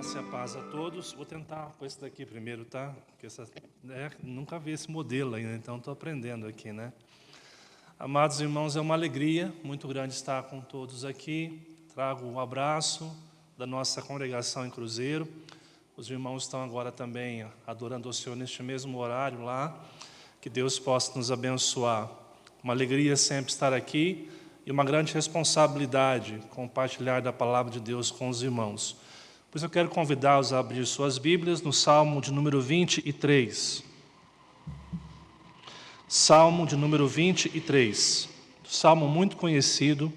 graça e a paz a todos. Vou tentar com esse daqui primeiro, tá? Porque nunca vi esse modelo ainda, então estou aprendendo aqui, né? Amados irmãos, é uma alegria muito grande estar com todos aqui. Trago um abraço da nossa congregação em Cruzeiro. Os irmãos estão agora também adorando o Senhor neste mesmo horário lá. Que Deus possa nos abençoar. Uma alegria sempre estar aqui e uma grande responsabilidade compartilhar da palavra de Deus com os irmãos. Por isso eu quero convidá-los a abrir suas Bíblias no Salmo de número 23. Salmo de número 23. Salmo muito conhecido.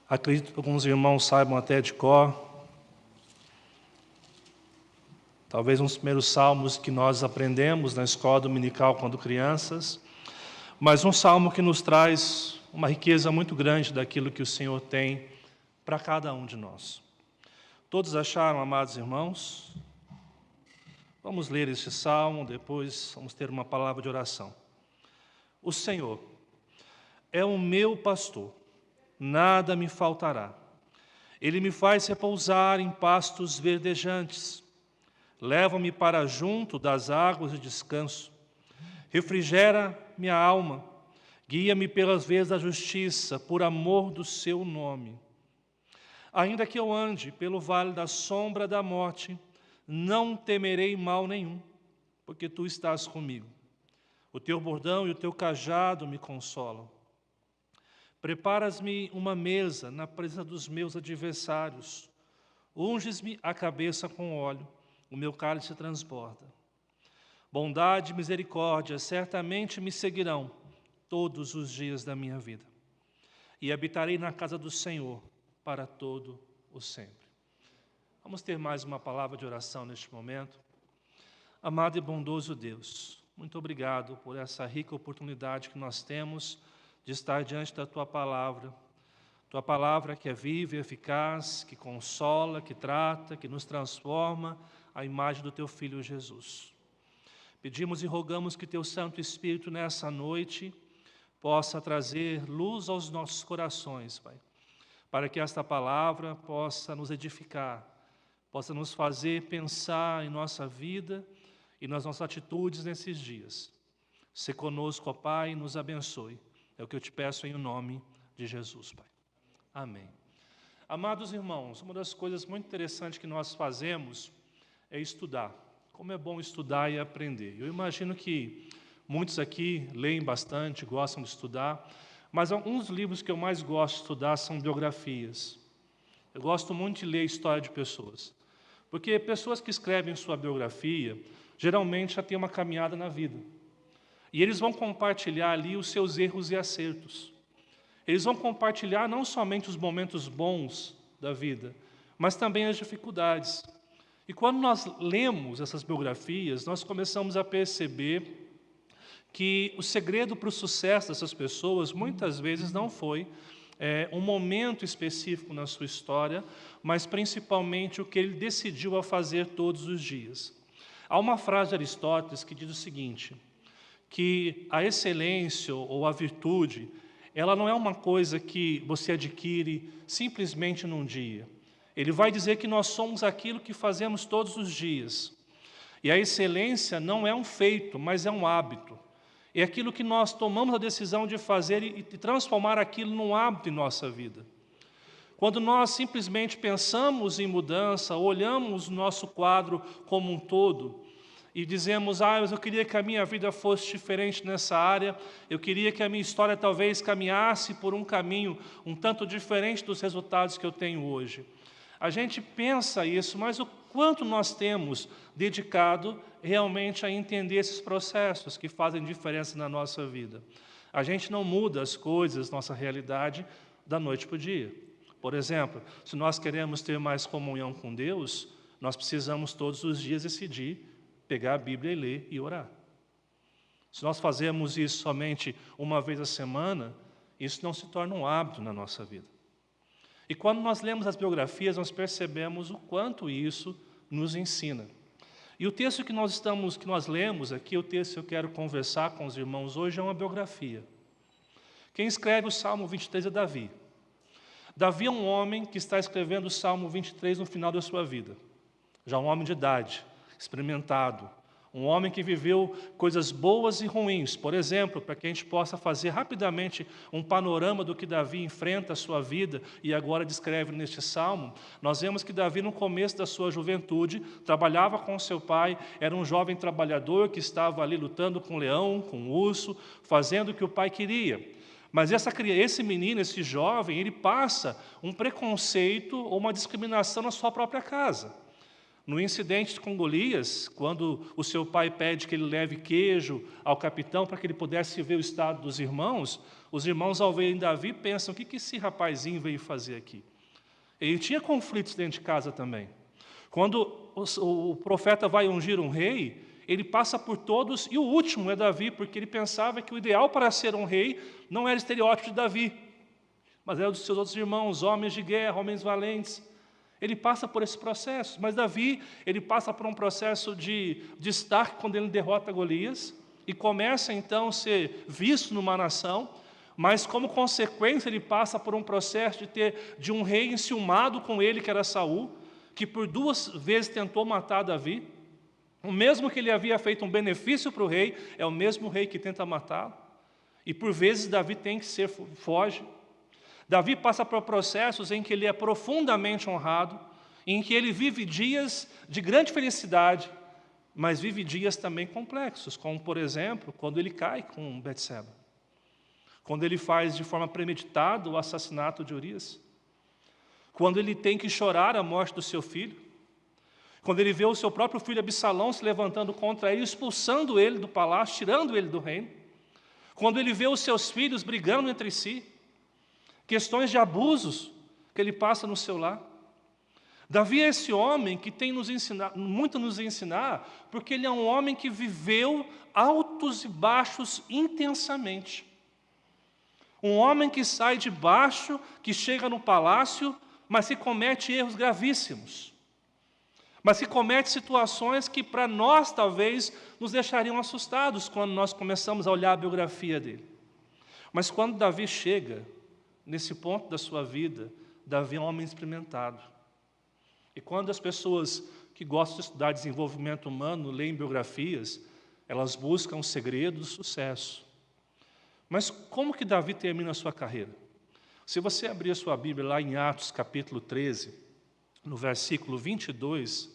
Acredito que alguns irmãos saibam até de cor. Talvez um dos primeiros salmos que nós aprendemos na escola dominical quando crianças. Mas um salmo que nos traz uma riqueza muito grande daquilo que o Senhor tem para cada um de nós. Todos acharam, amados irmãos? Vamos ler este salmo, depois vamos ter uma palavra de oração. O Senhor é o meu pastor, nada me faltará. Ele me faz repousar em pastos verdejantes. Leva-me para junto das águas de descanso. Refrigera minha alma. Guia-me pelas vias da justiça, por amor do seu nome. Ainda que eu ande pelo vale da sombra da morte, não temerei mal nenhum, porque tu estás comigo. O teu bordão e o teu cajado me consolam. Preparas-me uma mesa na presença dos meus adversários. Unges-me a cabeça com óleo, o meu cálice transborda. Bondade e misericórdia certamente me seguirão todos os dias da minha vida. E habitarei na casa do Senhor para todo o sempre. Vamos ter mais uma palavra de oração neste momento. Amado e bondoso Deus, muito obrigado por essa rica oportunidade que nós temos de estar diante da Tua palavra que é viva e eficaz, que consola, que trata, que nos transforma à imagem do Teu Filho Jesus. Pedimos e rogamos que Teu Santo Espírito nessa noite possa trazer luz aos nossos corações, Pai, para que esta palavra possa nos edificar, possa nos fazer pensar em nossa vida e nas nossas atitudes nesses dias. Se conosco, ó Pai, nos abençoe. É o que eu te peço em nome de Jesus, Pai. Amém. Amados irmãos, uma das coisas muito interessantes que nós fazemos é estudar. Como é bom estudar e aprender. Eu imagino que muitos aqui leem bastante, gostam de estudar, mas alguns livros que eu mais gosto de estudar são biografias. Eu gosto muito de ler a história de pessoas, porque pessoas que escrevem sua biografia, geralmente já têm uma caminhada na vida. E eles vão compartilhar ali os seus erros e acertos. Eles vão compartilhar não somente os momentos bons da vida, mas também as dificuldades. E quando nós lemos essas biografias, nós começamos a perceber que o segredo para o sucesso dessas pessoas, muitas vezes, não foi um momento específico na sua história, mas principalmente o que ele decidiu a fazer todos os dias. Há uma frase de Aristóteles que diz o seguinte, que a excelência ou a virtude, ela não é uma coisa que você adquire simplesmente num dia. Ele vai dizer que nós somos aquilo que fazemos todos os dias. E a excelência não é um feito, mas é um hábito. É aquilo que nós tomamos a decisão de fazer e transformar aquilo num hábito em nossa vida. Quando nós simplesmente pensamos em mudança, olhamos o nosso quadro como um todo e dizemos, mas eu queria que a minha vida fosse diferente nessa área, eu queria que a minha história talvez caminhasse por um caminho um tanto diferente dos resultados que eu tenho hoje. A gente pensa isso, mas o quanto nós temos dedicado realmente a entender esses processos que fazem diferença na nossa vida. A gente não muda as coisas, nossa realidade, da noite para o dia. Por exemplo, se nós queremos ter mais comunhão com Deus, nós precisamos todos os dias decidir, pegar a Bíblia e ler e orar. Se nós fazemos isso somente uma vez a semana, isso não se torna um hábito na nossa vida. E quando nós lemos as biografias, nós percebemos o quanto isso nos ensina. E o texto que nós lemos aqui, o texto que eu quero conversar com os irmãos hoje, é uma biografia. Quem escreve o Salmo 23 é Davi. Davi é um homem que está escrevendo o Salmo 23 no final da sua vida. Já um homem de idade, experimentado. Um homem que viveu coisas boas e ruins. Por exemplo, para que a gente possa fazer rapidamente um panorama do que Davi enfrenta a sua vida e agora descreve neste Salmo, nós vemos que Davi, no começo da sua juventude, trabalhava com seu pai, era um jovem trabalhador que estava ali lutando com o leão, com o urso, fazendo o que o pai queria. Mas esse menino, esse jovem, ele passa um preconceito ou uma discriminação na sua própria casa. No incidente com Golias, quando o seu pai pede que ele leve queijo ao capitão para que ele pudesse ver o estado dos irmãos, os irmãos, ao verem Davi, pensam: o que esse rapazinho veio fazer aqui? Ele tinha conflitos dentro de casa também. Quando o profeta vai ungir um rei, ele passa por todos, e o último é Davi, porque ele pensava que o ideal para ser um rei não era o estereótipo de Davi, mas era dos seus outros irmãos, homens de guerra, homens valentes. Ele passa por esse processo, mas Davi, ele passa por um processo de destaque quando ele derrota Golias, e começa então a ser visto numa nação, mas como consequência ele passa por um processo de um rei enciumado com ele, que era Saul, que por 2 vezes tentou matar Davi. O mesmo que ele havia feito um benefício para o rei, é o mesmo rei que tenta matá-lo. E por vezes Davi foge. Davi passa por processos em que ele é profundamente honrado, em que ele vive dias de grande felicidade, mas vive dias também complexos, como, por exemplo, quando ele cai com Betseba, quando ele faz de forma premeditada o assassinato de Urias, quando ele tem que chorar a morte do seu filho, quando ele vê o seu próprio filho Absalão se levantando contra ele, expulsando ele do palácio, tirando ele do reino, quando ele vê os seus filhos brigando entre si, questões de abusos que ele passa no seu lar. Davi é esse homem que tem muito a nos ensinar, porque ele é um homem que viveu altos e baixos intensamente. Um homem que sai de baixo, que chega no palácio, mas que comete erros gravíssimos. Mas que comete situações que para nós talvez nos deixariam assustados quando nós começamos a olhar a biografia dele. Mas quando Davi chega nesse ponto da sua vida, Davi é um homem experimentado. E quando as pessoas que gostam de estudar desenvolvimento humano leem biografias, elas buscam o segredo do sucesso. Mas como que Davi termina a sua carreira? Se você abrir a sua Bíblia lá em Atos capítulo 13, no versículo 22,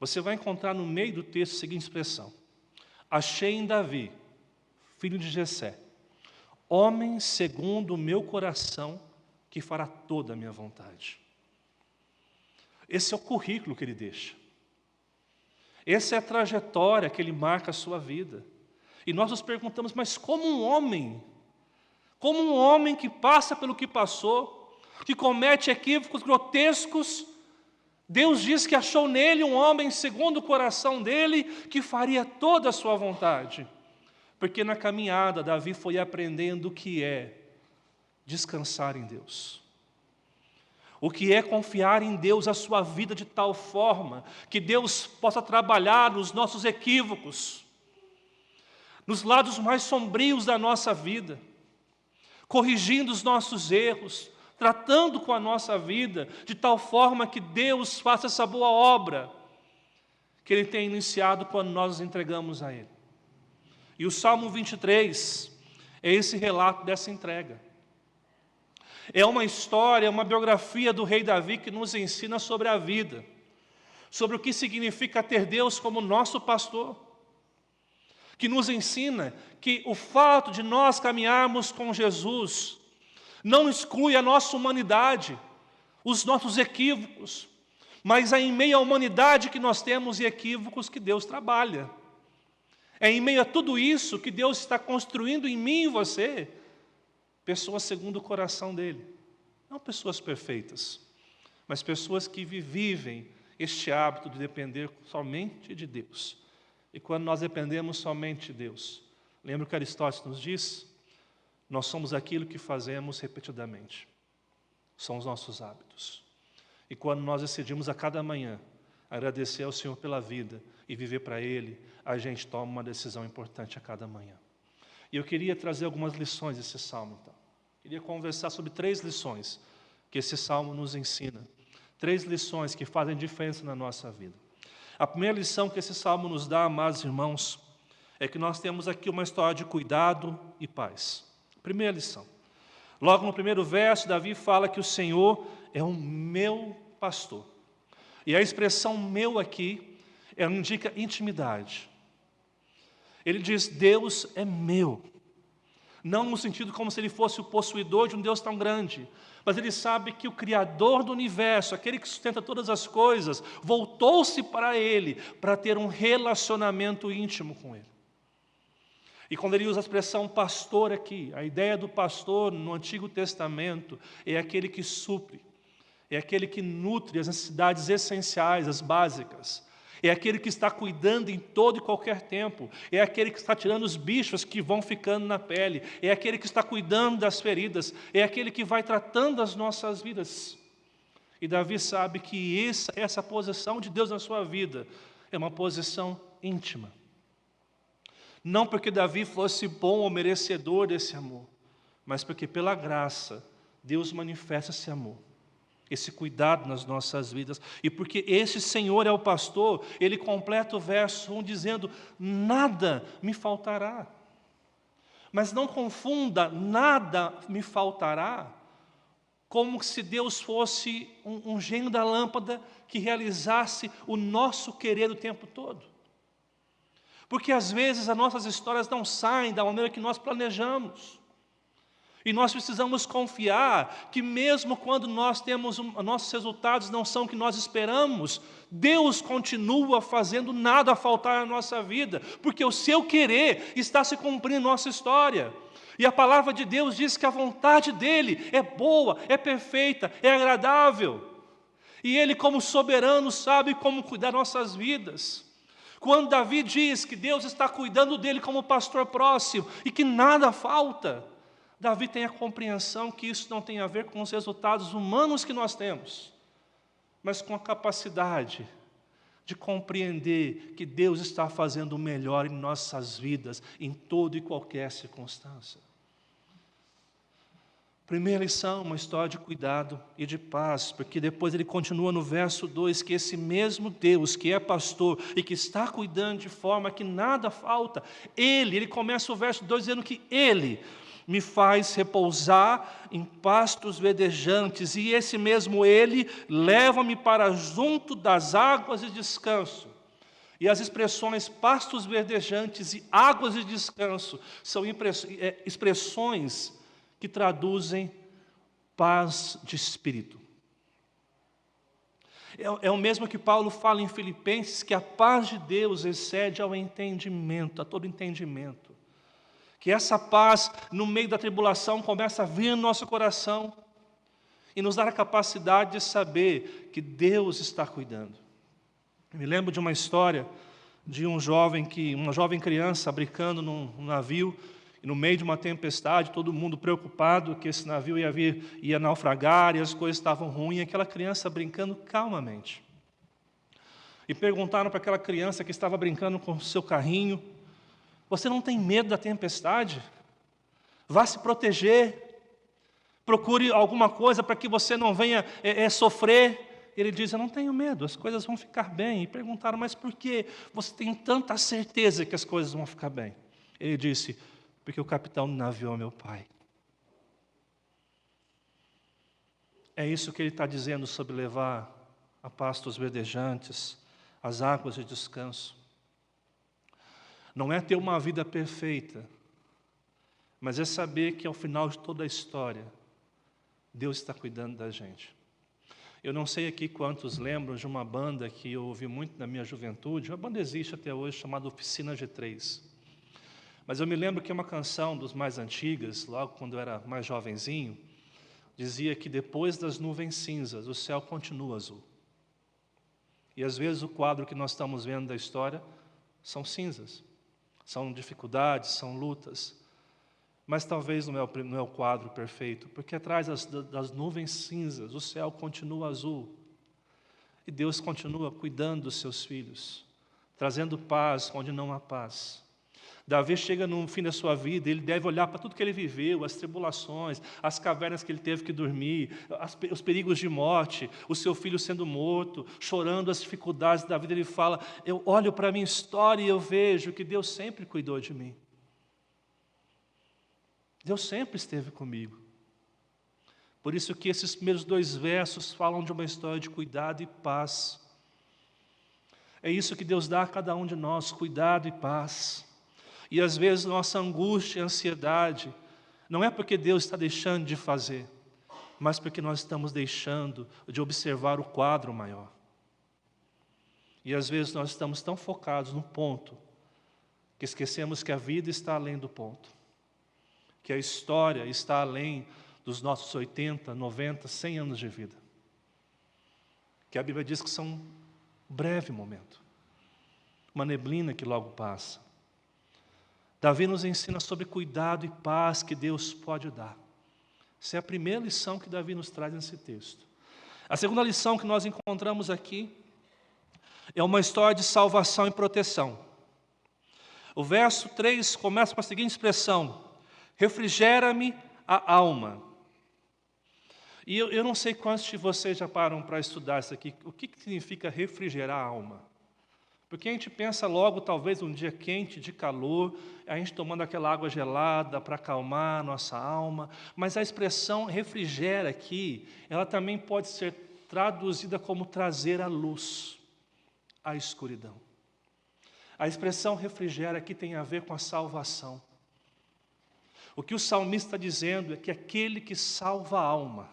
você vai encontrar no meio do texto a seguinte expressão: achei em Davi, filho de Jessé, homem segundo o meu coração, que fará toda a minha vontade. Esse é o currículo que ele deixa. Essa é a trajetória que ele marca a sua vida. E nós nos perguntamos: mas como um homem que passa pelo que passou, que comete equívocos grotescos, Deus diz que achou nele um homem segundo o coração dele, que faria toda a sua vontade. Porque na caminhada, Davi foi aprendendo o que é descansar em Deus. O que é confiar em Deus a sua vida de tal forma que Deus possa trabalhar nos nossos equívocos, nos lados mais sombrios da nossa vida, corrigindo os nossos erros, tratando com a nossa vida de tal forma que Deus faça essa boa obra que Ele tem iniciado quando nós nos entregamos a Ele. E o Salmo 23 é esse relato dessa entrega. É uma história, uma biografia do rei Davi que nos ensina sobre a vida, sobre o que significa ter Deus como nosso pastor, que nos ensina que o fato de nós caminharmos com Jesus não exclui a nossa humanidade, os nossos equívocos, mas é em meio à humanidade que nós temos e equívocos que Deus trabalha. É em meio a tudo isso que Deus está construindo em mim e você pessoas segundo o coração dele. Não pessoas perfeitas, mas pessoas que vivem este hábito de depender somente de Deus. E quando nós dependemos somente de Deus, lembra o que Aristóteles nos diz? Nós somos aquilo que fazemos repetidamente. São os nossos hábitos. E quando nós decidimos a cada manhã agradecer ao Senhor pela vida e viver para Ele, a gente toma uma decisão importante a cada manhã. E eu queria trazer algumas lições desse salmo, então. Queria conversar sobre 3 lições que esse salmo nos ensina. 3 lições que fazem diferença na nossa vida. A primeira lição que esse salmo nos dá, amados irmãos, é que nós temos aqui uma história de cuidado e paz. Primeira lição. Logo no primeiro verso, Davi fala que o Senhor é o meu pastor. E a expressão meu aqui, ela indica intimidade. Ele diz, Deus é meu. Não no sentido como se ele fosse o possuidor de um Deus tão grande, mas ele sabe que o Criador do universo, aquele que sustenta todas as coisas, voltou-se para ele para ter um relacionamento íntimo com ele. E quando ele usa a expressão pastor aqui, a ideia do pastor no Antigo Testamento é aquele que supre, é aquele que nutre as necessidades essenciais, as básicas. É aquele que está cuidando em todo e qualquer tempo. É aquele que está tirando os bichos que vão ficando na pele. É aquele que está cuidando das feridas. É aquele que vai tratando as nossas vidas. E Davi sabe que essa posição de Deus na sua vida é uma posição íntima. Não porque Davi fosse bom ou merecedor desse amor, mas porque pela graça Deus manifesta esse amor, esse cuidado nas nossas vidas. E porque esse Senhor é o pastor, ele completa o verso 1 dizendo, nada me faltará. Mas não confunda nada me faltará como se Deus fosse um gênio da lâmpada que realizasse o nosso querer o tempo todo. Porque às vezes as nossas histórias não saem da maneira que nós planejamos. E nós precisamos confiar que mesmo quando nós temos nossos resultados não são o que nós esperamos, Deus continua fazendo nada faltar na nossa vida, porque o seu querer está se cumprindo em nossa história. E a palavra de Deus diz que a vontade dEle é boa, é perfeita, é agradável. E Ele, como soberano, sabe como cuidar das nossas vidas. Quando Davi diz que Deus está cuidando dele como pastor próximo e que nada falta, Davi tem a compreensão que isso não tem a ver com os resultados humanos que nós temos, mas com a capacidade de compreender que Deus está fazendo o melhor em nossas vidas, em toda e qualquer circunstância. Primeira lição, uma história de cuidado e de paz, porque depois ele continua no verso 2, que esse mesmo Deus que é pastor e que está cuidando de forma que nada falta, ele começa o verso 2 dizendo que Ele me faz repousar em pastos verdejantes, e esse mesmo Ele leva-me para junto das águas de descanso. E as expressões pastos verdejantes e águas de descanso são expressões que traduzem paz de espírito. É o mesmo que Paulo fala em Filipenses, que a paz de Deus excede ao entendimento, a todo entendimento. Que essa paz, no meio da tribulação, começa a vir no nosso coração e nos dar a capacidade de saber que Deus está cuidando. Eu me lembro de uma história de uma jovem criança brincando num navio, e no meio de uma tempestade, todo mundo preocupado que esse navio ia naufragar e as coisas estavam ruins, e aquela criança brincando calmamente. E perguntaram para aquela criança que estava brincando com o seu carrinho, você não tem medo da tempestade? Vá se proteger, procure alguma coisa para que você não venha sofrer. Ele diz, eu não tenho medo, as coisas vão ficar bem. E perguntaram, mas por que você tem tanta certeza que as coisas vão ficar bem? Ele disse, porque o capitão do navio é meu pai. É isso que ele está dizendo sobre levar a pastos verdejantes, as águas de descanso. Não é ter uma vida perfeita, mas é saber que ao final de toda a história, Deus está cuidando da gente. Eu não sei aqui quantos lembram de uma banda que eu ouvi muito na minha juventude, uma banda existe até hoje, chamada Oficina G3. Mas eu me lembro que uma canção dos mais antigas, logo quando eu era mais jovenzinho, dizia que depois das nuvens cinzas, o céu continua azul. E às vezes o quadro que nós estamos vendo da história são cinzas. São dificuldades, são lutas, mas talvez não é o quadro perfeito, porque atrás das nuvens cinzas, o céu continua azul, e Deus continua cuidando dos seus filhos, trazendo paz onde não há paz. Davi chega no fim da sua vida, ele deve olhar para tudo que ele viveu, as tribulações, as cavernas que ele teve que dormir, os perigos de morte, o seu filho sendo morto, chorando as dificuldades da vida. Ele fala, eu olho para a minha história e eu vejo que Deus sempre cuidou de mim. Deus sempre esteve comigo. Por isso que esses primeiros 2 versos falam de uma história de cuidado e paz. É isso que Deus dá a cada um de nós, cuidado e paz. E às vezes nossa angústia e ansiedade não é porque Deus está deixando de fazer, mas porque nós estamos deixando de observar o quadro maior. E às vezes nós estamos tão focados no ponto, que esquecemos que a vida está além do ponto, que a história está além dos nossos 80, 90, 100 anos de vida. Que a Bíblia diz que são um breve momento, uma neblina que logo passa. Davi nos ensina sobre cuidado e paz que Deus pode dar. Essa é a primeira lição que Davi nos traz nesse texto. A segunda lição que nós encontramos aqui é uma história de salvação e proteção. O verso 3 começa com a seguinte expressão: refrigera-me a alma. E eu não sei quantos de vocês já param para estudar isso aqui. O que significa refrigerar a alma? Porque a gente pensa logo, talvez, um dia quente, de calor, a gente tomando aquela água gelada para acalmar a nossa alma. Mas a expressão refrigera aqui, ela também pode ser traduzida como trazer a luz à escuridão. A expressão refrigera aqui tem a ver com a salvação. O que o salmista está dizendo é que aquele que salva a alma,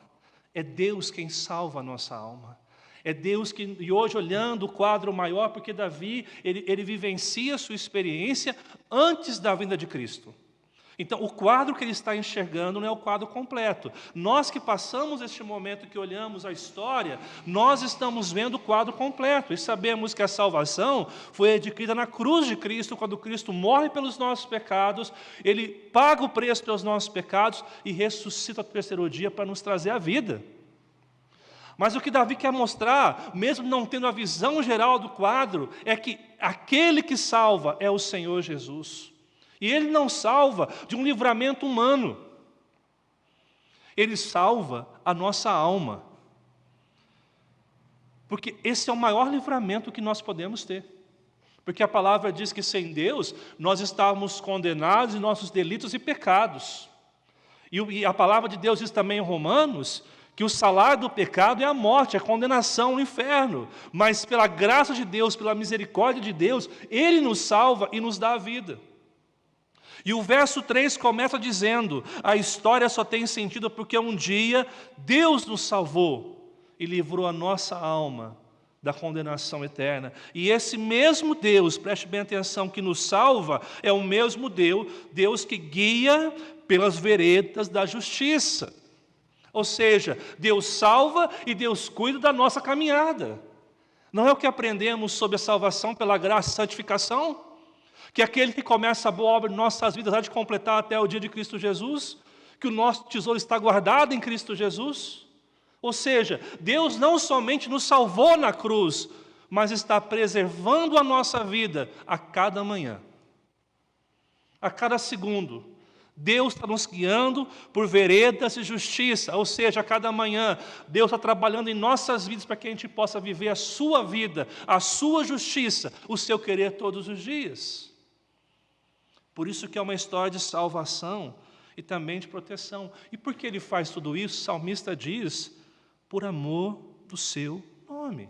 é Deus quem salva a nossa alma. É Deus que, e hoje olhando o quadro maior, porque Davi, ele vivencia a sua experiência antes da vinda de Cristo. Então, o quadro que ele está enxergando não é o quadro completo. Nós que passamos este momento, que olhamos a história, nós estamos vendo o quadro completo. E sabemos que a salvação foi adquirida na cruz de Cristo, quando Cristo morre pelos nossos pecados, Ele paga o preço pelos nossos pecados e ressuscita no 3º dia para nos trazer a vida. Mas o que Davi quer mostrar, mesmo não tendo a visão geral do quadro, é que aquele que salva é o Senhor Jesus. E Ele não salva de um livramento humano. Ele salva a nossa alma. Porque esse é o maior livramento que nós podemos ter. Porque a palavra diz que sem Deus, nós estávamos condenados em nossos delitos e pecados. E a palavra de Deus diz também em Romanos que o salário do pecado é a morte, a condenação, o inferno. Mas pela graça de Deus, pela misericórdia de Deus, Ele nos salva e nos dá a vida. E o verso 3 começa dizendo, a história só tem sentido porque um dia Deus nos salvou e livrou a nossa alma da condenação eterna. E esse mesmo Deus, preste bem atenção, que nos salva, é o mesmo Deus que guia pelas veredas da justiça. Ou seja, Deus salva e Deus cuida da nossa caminhada. Não é o que aprendemos sobre a salvação pela graça e santificação? Que aquele que começa a boa obra em nossas vidas há de completar até o dia de Cristo Jesus? Que o nosso tesouro está guardado em Cristo Jesus? Ou seja, Deus não somente nos salvou na cruz, mas está preservando a nossa vida a cada manhã, a cada segundo. Deus está nos guiando por veredas de justiça, ou seja, a cada manhã, Deus está trabalhando em nossas vidas para que a gente possa viver a sua vida, a sua justiça, o seu querer todos os dias. Por isso que é uma história de salvação e também de proteção. E por que ele faz tudo isso? O salmista diz, por amor do seu nome.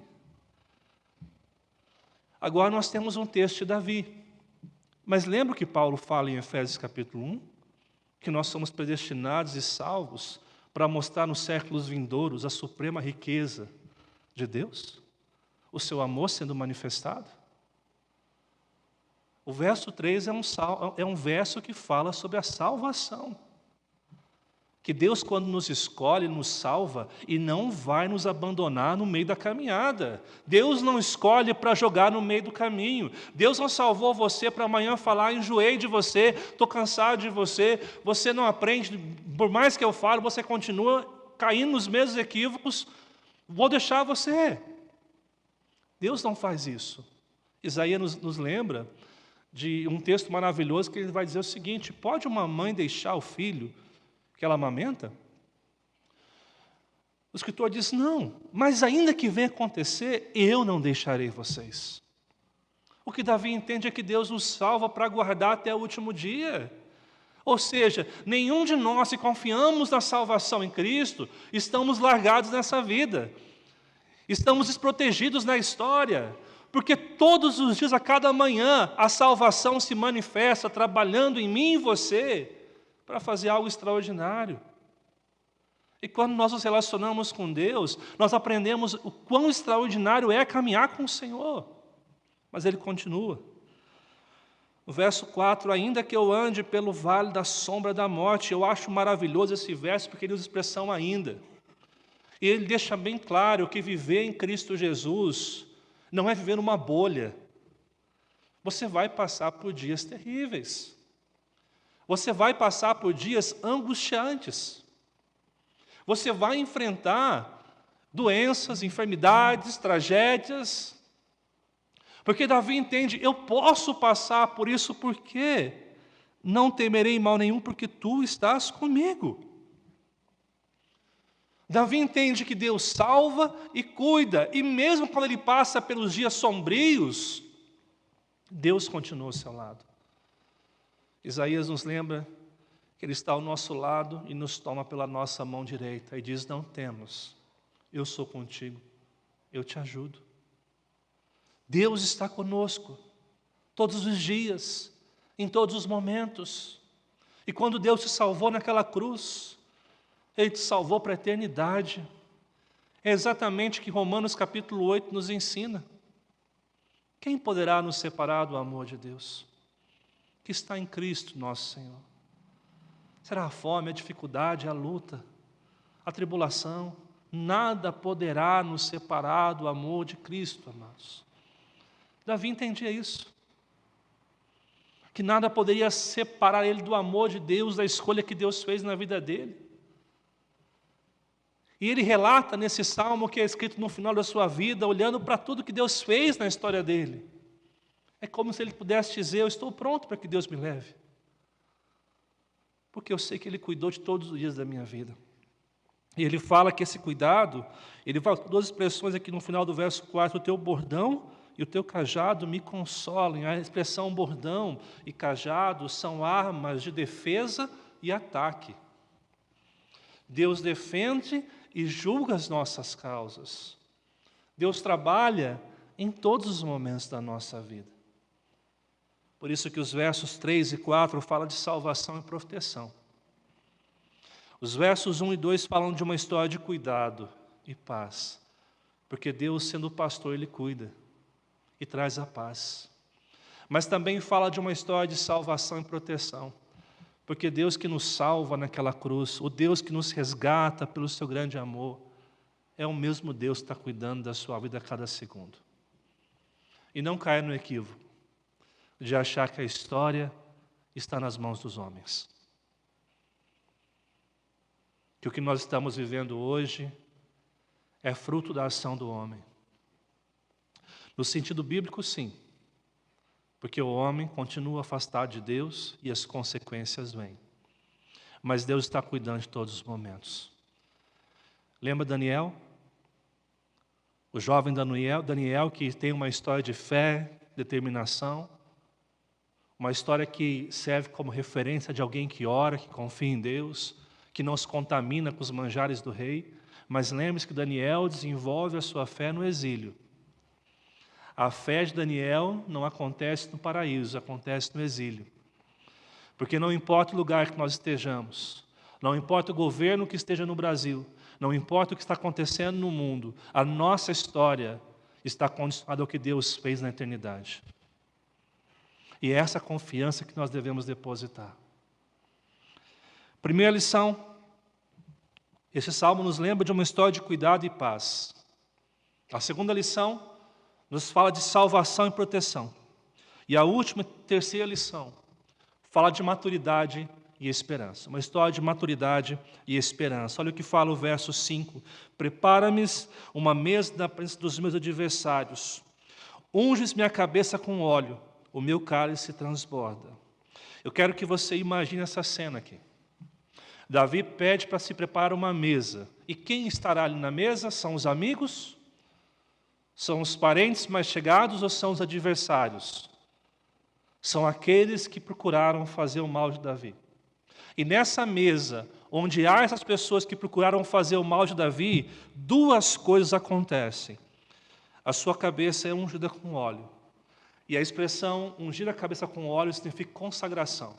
Agora nós temos um texto de Davi. Mas lembra que Paulo fala em Efésios capítulo 1? Que nós somos predestinados e salvos para mostrar nos séculos vindouros a suprema riqueza de Deus? O seu amor sendo manifestado? O verso 3 é um verso que fala sobre a salvação. Que Deus, quando nos escolhe, nos salva e não vai nos abandonar no meio da caminhada. Deus não escolhe para jogar no meio do caminho. Deus não salvou você para amanhã falar, enjoei de você, estou cansado de você, você não aprende, por mais que eu falo, você continua caindo nos mesmos equívocos, vou deixar você. Deus não faz isso. Isaías nos lembra de um texto maravilhoso que ele vai dizer o seguinte: pode uma mãe deixar o filho que ela amamenta? O escritor diz: não, mas ainda que venha acontecer, eu não deixarei vocês. O que Davi entende é que Deus nos salva para guardar até o último dia. Ou seja, nenhum de nós, se confiamos na salvação em Cristo, estamos largados nessa vida. Estamos desprotegidos na história, porque todos os dias, a cada manhã, a salvação se manifesta trabalhando em mim e você para fazer algo extraordinário. E quando nós nos relacionamos com Deus, nós aprendemos o quão extraordinário é caminhar com o Senhor. Mas ele continua. No verso 4, ainda que eu ande pelo vale da sombra da morte, eu acho maravilhoso esse verso porque ele usa a expressão ainda. E ele deixa bem claro que viver em Cristo Jesus não é viver numa bolha. Você vai passar por dias terríveis. Você vai passar por dias angustiantes. Você vai enfrentar doenças, enfermidades, tragédias. Porque Davi entende, eu posso passar por isso porque não temerei mal nenhum, porque tu estás comigo. Davi entende que Deus salva e cuida, e mesmo quando ele passa pelos dias sombrios, Deus continua ao seu lado. Isaías nos lembra que Ele está ao nosso lado e nos toma pela nossa mão direita e diz: não temas, eu sou contigo, eu te ajudo. Deus está conosco, todos os dias, em todos os momentos. E quando Deus te salvou naquela cruz, Ele te salvou para a eternidade. É exatamente o que Romanos capítulo 8 nos ensina. Quem poderá nos separar do amor de Deus? Que está em Cristo nosso Senhor. Será a fome, a dificuldade, a luta, a tribulação? Nada poderá nos separar do amor de Cristo, amados. Davi entendia isso. Que nada poderia separar ele do amor de Deus, da escolha que Deus fez na vida dele. E ele relata nesse salmo que é escrito no final da sua vida, olhando para tudo que Deus fez na história dele. É como se ele pudesse dizer: eu estou pronto para que Deus me leve. Porque eu sei que Ele cuidou de todos os dias da minha vida. E ele fala que esse cuidado, ele fala duas expressões aqui no final do verso 4, o teu bordão e o teu cajado me consolem. A expressão bordão e cajado são armas de defesa e ataque. Deus defende e julga as nossas causas. Deus trabalha em todos os momentos da nossa vida. Por isso que os versos 3 e 4 falam de salvação e proteção. Os versos 1 e 2 falam de uma história de cuidado e paz. Porque Deus, sendo o pastor, Ele cuida e traz a paz. Mas também fala de uma história de salvação e proteção. Porque Deus que nos salva naquela cruz, o Deus que nos resgata pelo seu grande amor, é o mesmo Deus que está cuidando da sua vida a cada segundo. E não caia no equívoco de achar que a história está nas mãos dos homens. Que o que nós estamos vivendo hoje é fruto da ação do homem. No sentido bíblico, sim. Porque o homem continua afastado de Deus e as consequências vêm. Mas Deus está cuidando de todos os momentos. Lembra Daniel? O jovem Daniel que tem uma história de fé, determinação, uma história que serve como referência de alguém que ora, que confia em Deus, que não se contamina com os manjares do rei. Mas lembre-se que Daniel desenvolve a sua fé no exílio. A fé de Daniel não acontece no paraíso, acontece no exílio. Porque não importa o lugar que nós estejamos, não importa o governo que esteja no Brasil, não importa o que está acontecendo no mundo, a nossa história está condicionada ao que Deus fez na eternidade. E é essa confiança que nós devemos depositar. Primeira lição, esse salmo nos lembra de uma história de cuidado e paz. A segunda lição nos fala de salvação e proteção. E a última, terceira lição, fala de maturidade e esperança. Uma história de maturidade e esperança. Olha o que fala o verso 5. Prepara-me uma mesa na presença dos meus adversários. Unges minha cabeça com óleo. o meu cálice transborda. Eu quero que você imagine essa cena aqui. Davi pede para se preparar uma mesa. E quem estará ali na mesa? São os amigos? São os parentes mais chegados ou são os adversários? São aqueles que procuraram fazer o mal de Davi. E nessa mesa, onde há essas pessoas que procuraram fazer o mal de Davi, duas coisas acontecem. A sua cabeça é ungida com óleo. E a expressão ungir a cabeça com óleo significa consagração.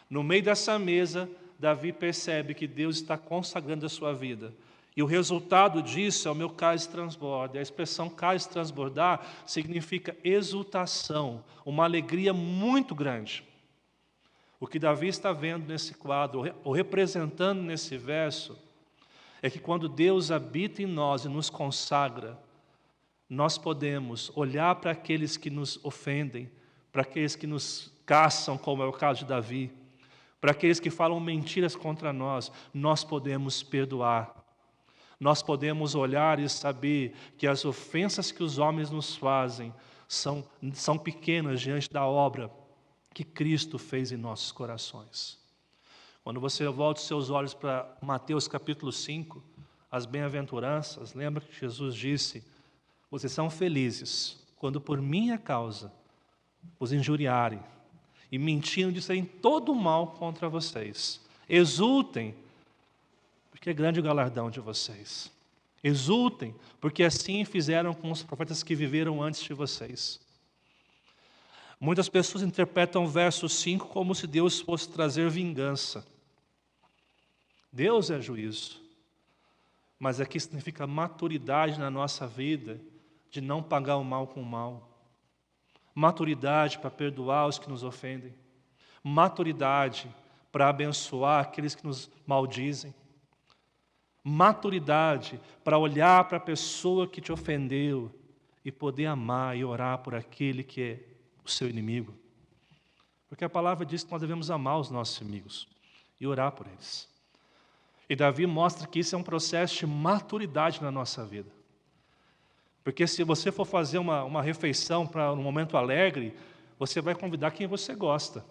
No meio dessa mesa, Davi percebe que Deus está consagrando a sua vida. E o resultado disso é o meu cálice transborda. A expressão cálice transbordar significa exultação, uma alegria muito grande. O que Davi está vendo nesse quadro, ou representando nesse verso, é que quando Deus habita em nós e nos consagra, nós podemos olhar para aqueles que nos ofendem, para aqueles que nos caçam, como é o caso de Davi, para aqueles que falam mentiras contra nós, nós podemos perdoar. Nós podemos olhar e saber que as ofensas que os homens nos fazem são pequenas diante da obra que Cristo fez em nossos corações. Quando você volta os seus olhos para Mateus capítulo 5, as bem-aventuranças, lembra que Jesus disse: vocês são felizes quando por minha causa os injuriarem e mentindo disserem todo o mal contra vocês. Exultem, porque é grande o galardão de vocês. Exultem, porque assim fizeram com os profetas que viveram antes de vocês. Muitas pessoas interpretam o verso 5 como se Deus fosse trazer vingança. Deus é juízo. Mas aqui significa maturidade na nossa vida, de não pagar o mal com o mal. Maturidade para perdoar os que nos ofendem. Maturidade para abençoar aqueles que nos maldizem. Maturidade para olhar para a pessoa que te ofendeu e poder amar e orar por aquele que é o seu inimigo. Porque a palavra diz que nós devemos amar os nossos inimigos e orar por eles. E Davi mostra que isso é um processo de maturidade na nossa vida. Porque se você for fazer uma refeição para um momento alegre, você vai convidar quem você gosta,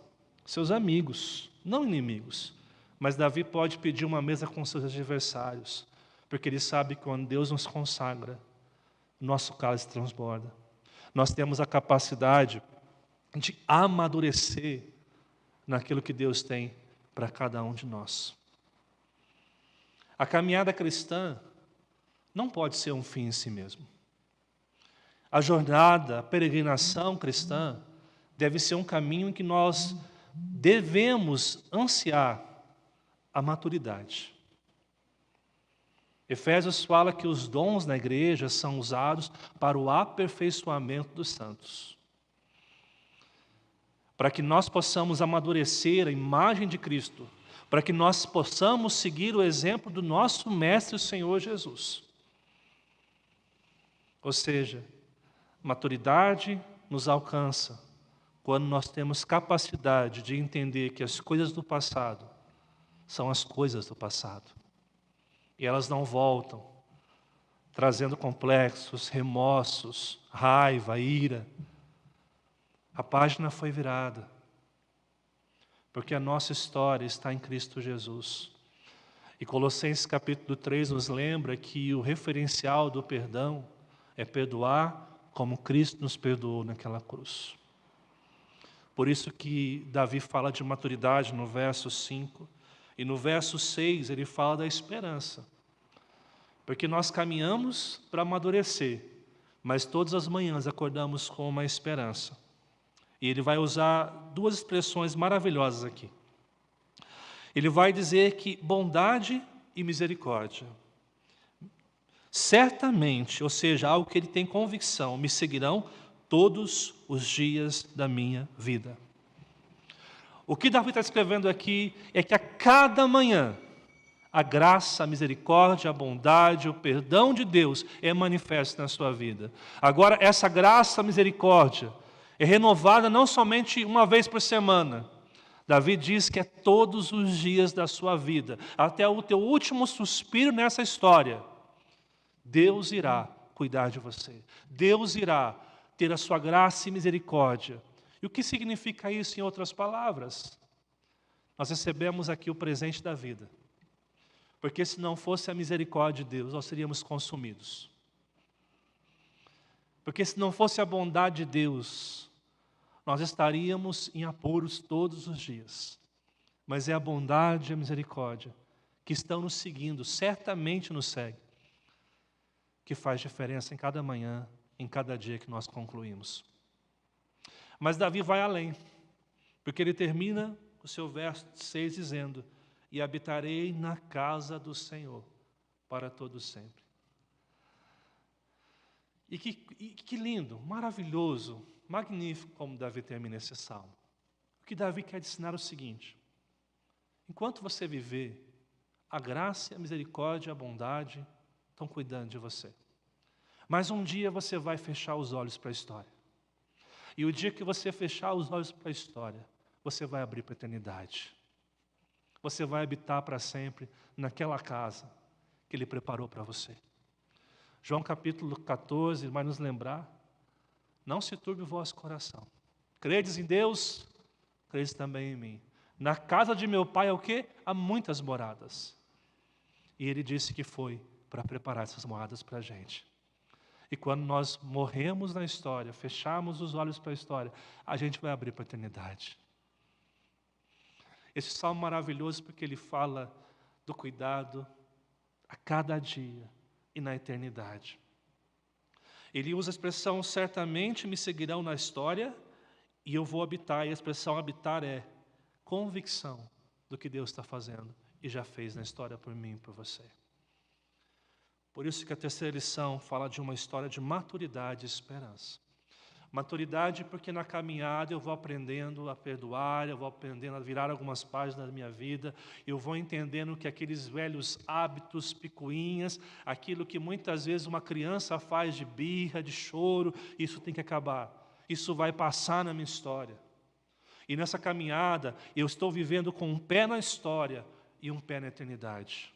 seus amigos, não inimigos. Mas Davi pode pedir uma mesa com seus adversários, porque ele sabe que quando Deus nos consagra, nosso cálice transborda. Nós temos a capacidade de amadurecer naquilo que Deus tem para cada um de nós. A caminhada cristã não pode ser um fim em si mesmo. A jornada, a peregrinação cristã deve ser um caminho em que nós devemos ansiar a maturidade. Efésios fala que os dons na igreja são usados para o aperfeiçoamento dos santos. Para que nós possamos amadurecer a imagem de Cristo, para que nós possamos seguir o exemplo do nosso Mestre, o Senhor Jesus. Ou seja, maturidade nos alcança quando nós temos capacidade de entender que as coisas do passado são as coisas do passado. E elas não voltam, trazendo complexos, remorsos, raiva, ira. A página foi virada, porque a nossa história está em Cristo Jesus. E Colossenses capítulo 3 nos lembra que o referencial do perdão é perdoar como Cristo nos perdoou naquela cruz. Por isso que Davi fala de maturidade no verso 5. E no verso 6 ele fala da esperança. Porque nós caminhamos para amadurecer, mas todas as manhãs acordamos com uma esperança. E ele vai usar duas expressões maravilhosas aqui. Ele vai dizer que bondade e misericórdia, certamente, ou seja, algo que ele tem convicção, me seguirão todos os dias da minha vida. O que Davi está escrevendo aqui é que a cada manhã, a graça, a misericórdia, a bondade, o perdão de Deus é manifesto na sua vida. Agora, essa graça, a misericórdia, é renovada não somente uma vez por semana. Davi diz que é todos os dias da sua vida, até o teu último suspiro nessa história. Deus irá cuidar de você. Deus irá ter a sua graça e misericórdia. E o que significa isso em outras palavras? Nós recebemos aqui o presente da vida. Porque se não fosse a misericórdia de Deus, nós seríamos consumidos. Porque se não fosse a bondade de Deus, nós estaríamos em apuros todos os dias. Mas é a bondade e a misericórdia que estão nos seguindo, certamente nos seguem, que faz diferença em cada manhã, em cada dia que nós concluímos. Mas Davi vai além, porque ele termina o seu verso 6 dizendo: e habitarei na casa do Senhor para todo sempre. E que lindo, maravilhoso, magnífico como Davi termina esse salmo. O que Davi quer ensinar é o seguinte: enquanto você viver, a graça, a misericórdia e a bondade estão cuidando de você. Mas um dia você vai fechar os olhos para a história. E o dia que você fechar os olhos para a história, você vai abrir para a eternidade. Você vai habitar para sempre naquela casa que Ele preparou para você. João capítulo 14 vai nos lembrar: não se turbe o vosso coração. Credes em Deus, credes também em mim. Na casa de meu pai é o quê? Há muitas moradas. E Ele disse que foi para preparar essas moradas para a gente. E quando nós morremos na história, fecharmos os olhos para a história, a gente vai abrir para a eternidade. Esse salmo maravilhoso porque ele fala do cuidado a cada dia e na eternidade. Ele usa a expressão certamente me seguirão na história e eu vou habitar. E a expressão habitar é convicção do que Deus está fazendo e já fez na história por mim e por você. Por isso que a terceira lição fala de uma história de maturidade e esperança. Maturidade porque na caminhada eu vou aprendendo a perdoar, eu vou aprendendo a virar algumas páginas da minha vida, eu vou entendendo que aqueles velhos hábitos, picuinhas, aquilo que muitas vezes uma criança faz de birra, de choro, isso tem que acabar. Isso vai passar na minha história. E nessa caminhada eu estou vivendo com um pé na história e um pé na eternidade.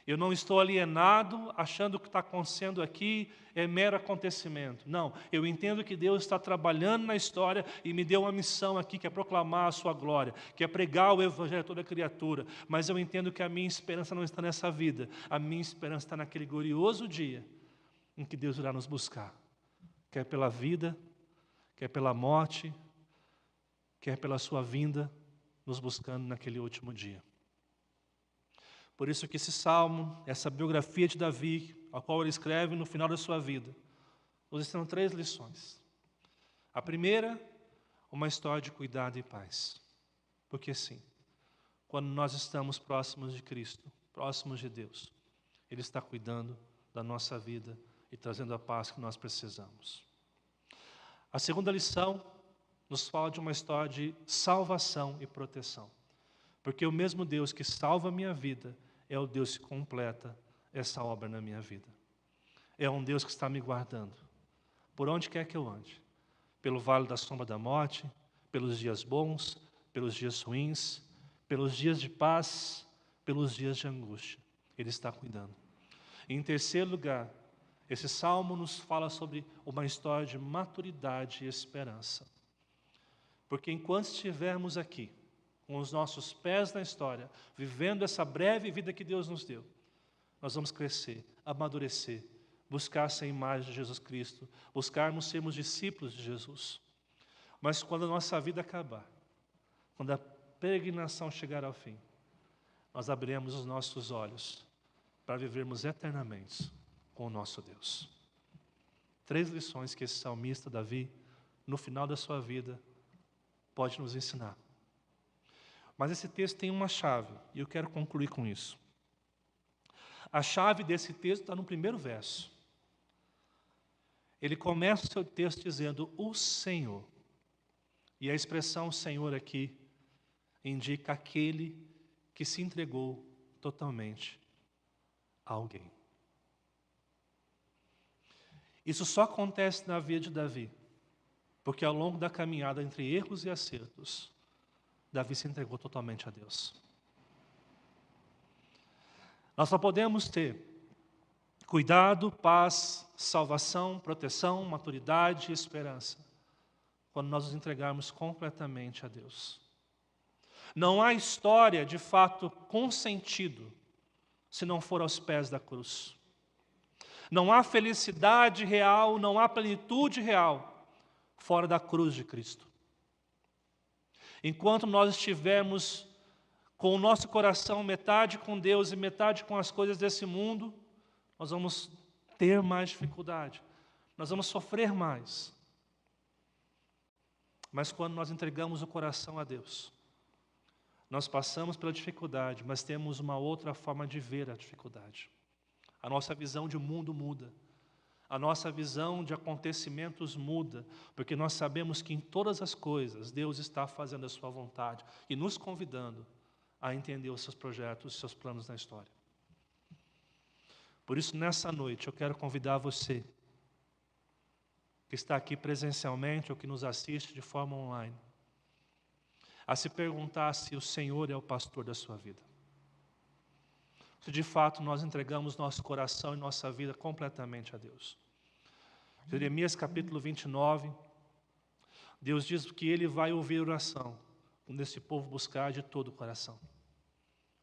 Eu não estou alienado, achando que o que está acontecendo aqui é mero acontecimento. Não, eu entendo que Deus está trabalhando na história e me deu uma missão aqui, que é proclamar a sua glória, que é pregar o Evangelho a toda criatura. Mas eu entendo que a minha esperança não está nessa vida. A minha esperança está naquele glorioso dia em que Deus irá nos buscar. Quer pela vida, quer pela morte, quer pela sua vinda, nos buscando naquele último dia. Por isso que esse salmo, essa biografia de Davi, a qual ele escreve no final da sua vida, nos ensina 3 lições. A primeira, uma história de cuidado e paz. Porque sim, quando nós estamos próximos de Cristo, próximos de Deus, Ele está cuidando da nossa vida e trazendo a paz que nós precisamos. A segunda lição nos fala de uma história de salvação e proteção. Porque o mesmo Deus que salva a minha vida é o Deus que completa essa obra na minha vida. É um Deus que está me guardando, por onde quer que eu ande. Pelo vale da sombra da morte, pelos dias bons, pelos dias ruins, pelos dias de paz, pelos dias de angústia. Ele está cuidando. E em terceiro lugar, esse salmo nos fala sobre uma história de maturidade e esperança. Porque enquanto estivermos aqui, com os nossos pés na história, vivendo essa breve vida que Deus nos deu, nós vamos crescer, amadurecer, buscar essa imagem de Jesus Cristo, buscarmos sermos discípulos de Jesus. Mas quando a nossa vida acabar, quando a peregrinação chegar ao fim, nós abriremos os nossos olhos para vivermos eternamente com o nosso Deus. 3 lições que esse salmista Davi, no final da sua vida, pode nos ensinar. Mas esse texto tem uma chave, e eu quero concluir com isso. A chave desse texto está no primeiro verso. Ele começa o seu texto dizendo, o Senhor. E a expressão Senhor aqui indica aquele que se entregou totalmente a alguém. Isso só acontece na vida de Davi, porque ao longo da caminhada entre erros e acertos, Davi se entregou totalmente a Deus. Nós só podemos ter Cuidado, paz, salvação, proteção, maturidade e esperança, quando nós nos entregarmos completamente a Deus. Não há história, de fato, com sentido, se não for aos pés da cruz. Não há felicidade real, não há plenitude real, fora da cruz de Cristo. Enquanto nós estivermos com o nosso coração metade com Deus e metade com as coisas desse mundo, nós vamos ter mais dificuldade, nós vamos sofrer mais. Mas quando nós entregamos o coração a Deus, nós passamos pela dificuldade, mas temos uma outra forma de ver a dificuldade. A nossa visão de mundo muda. A nossa visão de acontecimentos muda, porque nós sabemos que em todas as coisas Deus está fazendo a sua vontade e nos convidando a entender os seus projetos, os seus planos na história. Por isso, nessa noite, eu quero convidar você, que está aqui presencialmente ou que nos assiste de forma online, a se perguntar se o Senhor é o pastor da sua vida. Se de fato nós entregamos nosso coração e nossa vida completamente a Deus. Jeremias capítulo 29, Deus diz que Ele vai ouvir oração quando esse povo buscar de todo o coração.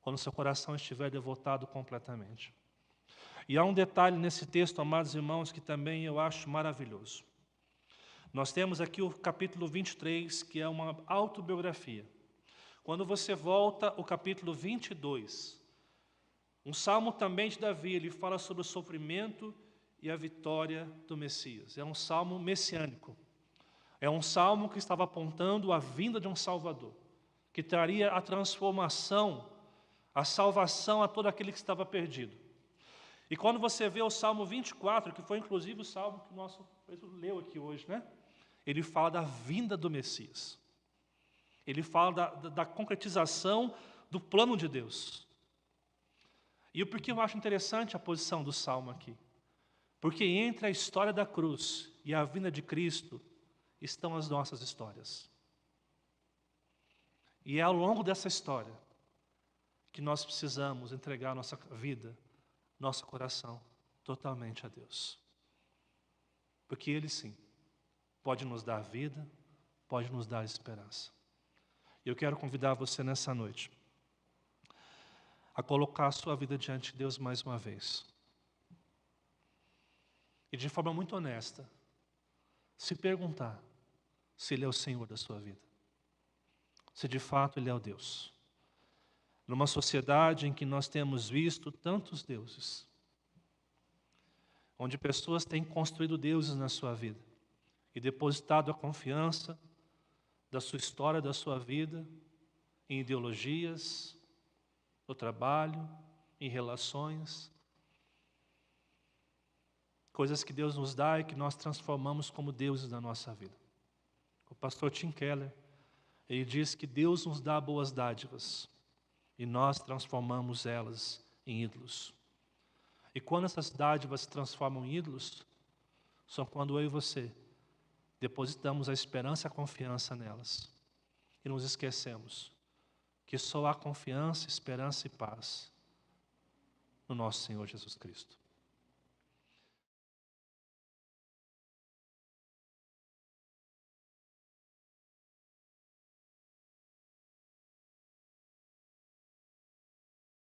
Quando o seu coração estiver devotado completamente. E há um detalhe nesse texto, amados irmãos, que também eu acho maravilhoso. Nós temos aqui o capítulo 23, que é uma autobiografia. Quando você volta o capítulo 22, um salmo também de Davi, ele fala sobre o sofrimento e a vitória do Messias. É um salmo messiânico. É um salmo que estava apontando a vinda de um Salvador, que traria a transformação, a salvação a todo aquele que estava perdido. E quando você vê o Salmo 24, que foi inclusive o salmo que o nosso pastor leu aqui hoje, né? Ele fala da vinda do Messias. Ele fala da concretização do plano de Deus. E por que eu acho interessante a posição do Salmo aqui? Porque entre a história da cruz e a vinda de Cristo estão as nossas histórias. E é ao longo dessa história que nós precisamos entregar nossa vida, nosso coração, totalmente a Deus. Porque Ele sim, pode nos dar vida, pode nos dar esperança. E eu quero convidar você nessa noite a colocar a sua vida diante de Deus mais uma vez. E de forma muito honesta, se perguntar se Ele é o Senhor da sua vida. Se de fato Ele é o Deus. Numa sociedade em que nós temos visto tantos deuses, onde pessoas têm construído deuses na sua vida e depositado a confiança da sua história, da sua vida, em ideologias, no trabalho, em relações, coisas que Deus nos dá e que nós transformamos como deuses na nossa vida. O pastor Tim Keller, ele diz que Deus nos dá boas dádivas e nós transformamos elas em ídolos. E quando essas dádivas se transformam em ídolos, são quando eu e você depositamos a esperança e a confiança nelas e nos esquecemos que só há confiança, esperança e paz no nosso Senhor Jesus Cristo.